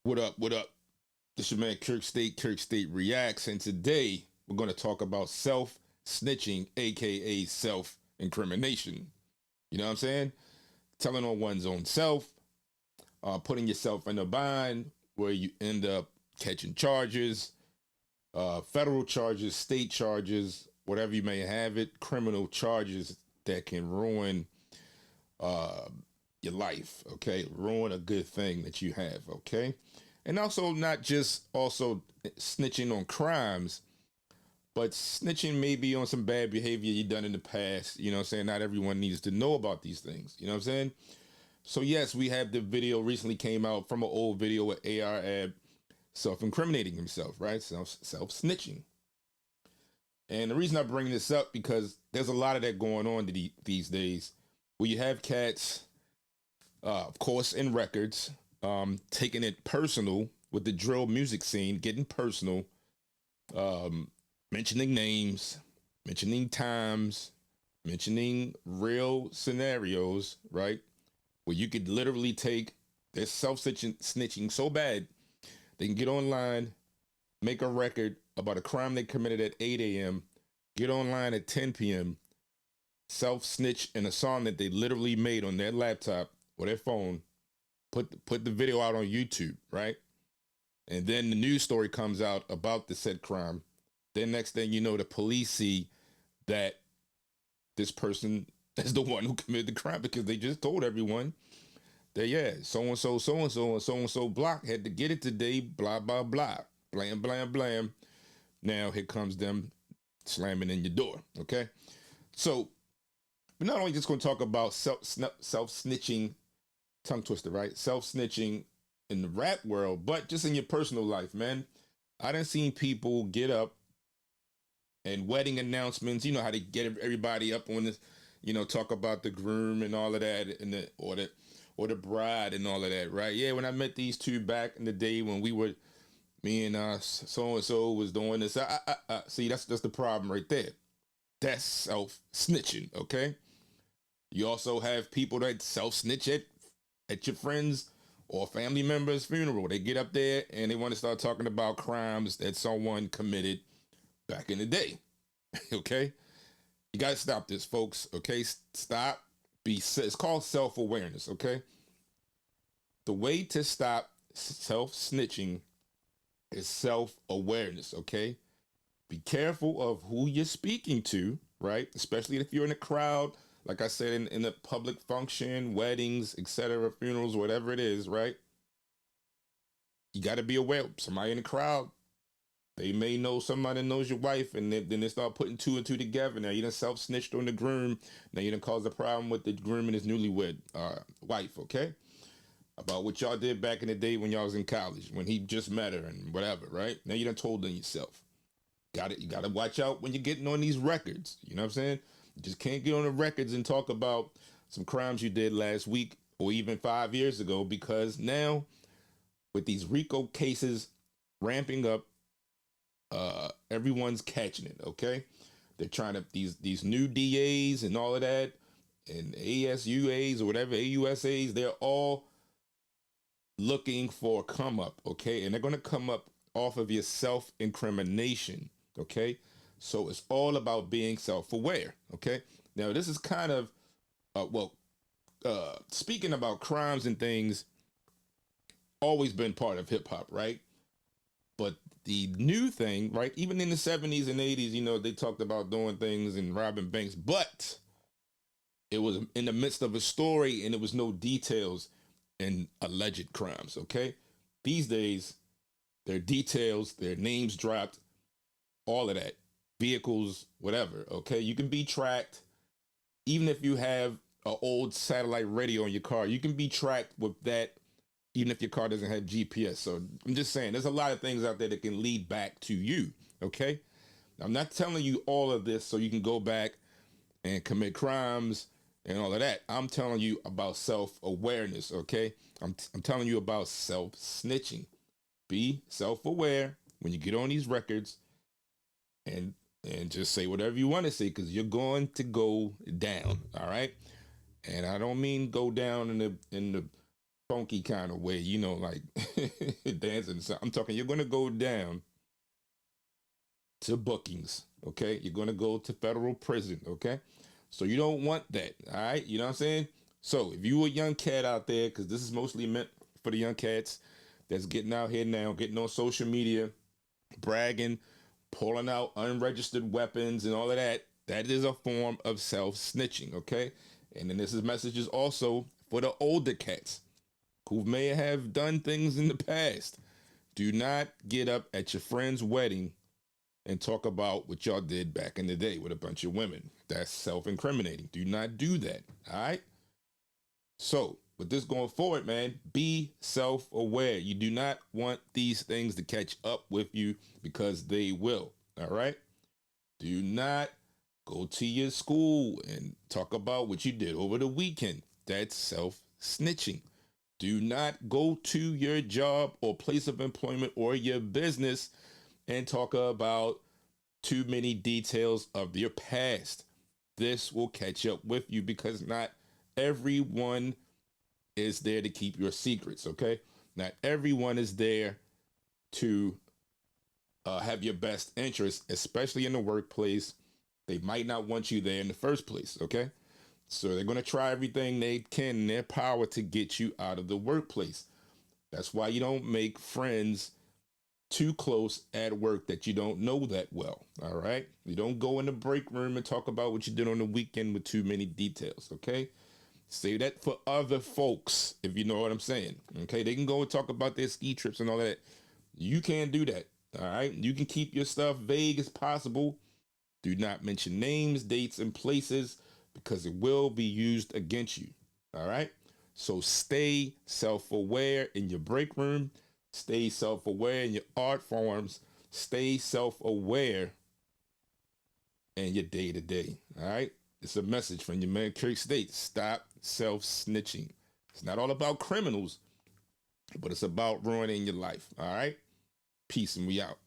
What up? What up? This your man Kirk State. Kirk State reacts, and today we're going to talk about self snitching, aka self incrimination. You know what I'm saying? Telling on one's own self, putting yourself in a bind where you end up catching charges, federal charges, state charges, whatever you may have it, criminal charges that can ruin uh, your life. Okay, ruin a good thing that you have. Okay, and also not just also snitching on crimes, but snitching maybe on some bad behavior you done in the past. You know what I'm saying? Not everyone needs to know about these things. You know what I'm saying? So yes, we have the video recently came out from an old video with AR Ab self-incriminating himself, right? Self-snitching. And the reason I bring this up because there's a lot of that going on these days where you have cats, of course, in records, taking it personal with the drill music scene, getting personal, um, mentioning names, mentioning times, mentioning real scenarios, right? Where you could literally take their snitching so bad they can get online, make a record about a crime they committed at 8 a.m., get online at 10 p.m., self snitch in a song that they literally made on their laptop or their phone, put the video out on YouTube, right? And then the news story comes out about the said crime. Then next thing you know, the police see that this person is the one who committed the crime because they just told everyone that yeah, so and so, so and so, and so and so block had to get it today, blah blah blah, blam blam blam. Now here comes them slamming in your door. Okay, so we're not only just going to talk about self snitching, tongue twister, right? Self snitching in the rap world, but just in your personal life, man. I done seen people get up and wedding announcements. You know how they get everybody up on this, talk about the groom and all of that, and the bride and all of that, right? Yeah, when I met these two back in the day when we were me and so and so was doing this. See, that's the problem right there. That's self snitching. Okay. You also have people that self snitch at your friends or family members' funeral. They get up there and they want to start talking about crimes that someone committed back in the day. Okay. You got to stop this, folks. Okay. Stop. It's called self awareness. Okay. The way to stop self snitching is self awareness. Okay. Be careful of who you're speaking to, right? Especially if you're in a crowd, like I said, in a public function, weddings, etc., funerals, whatever it is, right? You got to be aware. Somebody in the crowd, they may know somebody knows your wife, and then they start putting two and two together. Now you done self snitched on the groom. Now you done caused a problem with the groom and his newlywed wife. Okay, about what y'all did back in the day when y'all was in college, when he just met her and whatever, right? Now you done told on yourself. Got it. You got to watch out when you're getting on these records. You know what I'm saying? You just can't get on the records and talk about some crimes you did last week or even 5 years ago because now with these RICO cases ramping up, everyone's catching it. Okay, they're trying to these new DAs and all of that, and ASUAs or whatever AUSAs. They're all looking for a come up. Okay, and they're going to come up off of your self incrimination. Okay, so it's all about being self aware. Okay, now this is kind of speaking about crimes and things, always been part of hip hop, right? But the new thing, right? Even in the 70s and 80s, they talked about doing things and robbing banks, but it was in the midst of a story and it was no details and alleged crimes. Okay, these days, their details, their names dropped, all of that, vehicles, whatever. Okay, you can be tracked, even if you have an old satellite radio in your car. You can be tracked with that, even if your car doesn't have GPS. So I'm just saying, there's a lot of things out there that can lead back to you. Okay, I'm not telling you all of this so you can go back and commit crimes and all of that. I'm telling you about self awareness. Okay, I'm telling you about self snitching. Be self aware when you get on these records and just say whatever you want to say because you're going to go down. All right, and I don't mean go down in the funky kind of way, like dancing. So I'm talking, you're going to go down to bookings, okay? You're going to go to federal prison, okay? So you don't want that, all right? You know what I'm saying? So if you a young cat out there, because this is mostly meant for the young cats that's getting out here now, getting on social media, bragging, pulling out unregistered weapons and all of that, that is a form of self snitching, okay? And then this is messages also for the older cats who may have done things in the past. Do not get up at your friend's wedding and talk about what y'all did back in the day with a bunch of women. That's self incriminating. Do not do that, all right? So, with this going forward, man, be self aware. You do not want these things to catch up with you because they will, all right? Do not go to your school and talk about what you did over the weekend. That's self snitching. Do not go to your job or place of employment or your business and talk about too many details of your past. This will catch up with you because not everyone is there to keep your secrets, okay? Not everyone is there to have your best interest, especially in the workplace. They might not want you there in the first place, okay? So they're going to try everything they can in their power to get you out of the workplace. That's why you don't make friends too close at work that you don't know that well, all right? You don't go in the break room and talk about what you did on the weekend with too many details, okay? Say that for other folks, if you know what I'm saying, okay? They can go and talk about their ski trips and all that. You can't do that, all right? You can keep your stuff vague as possible. Do not mention names, dates, and places because it will be used against you, all right? So stay self-aware in your break room. Stay self-aware in your art forms. Stay self-aware in your day-to-day. All right. It's a message from your man Kirk State. Stop self-snitching. It's not all about criminals, but it's about ruining your life. All right. Peace and we out.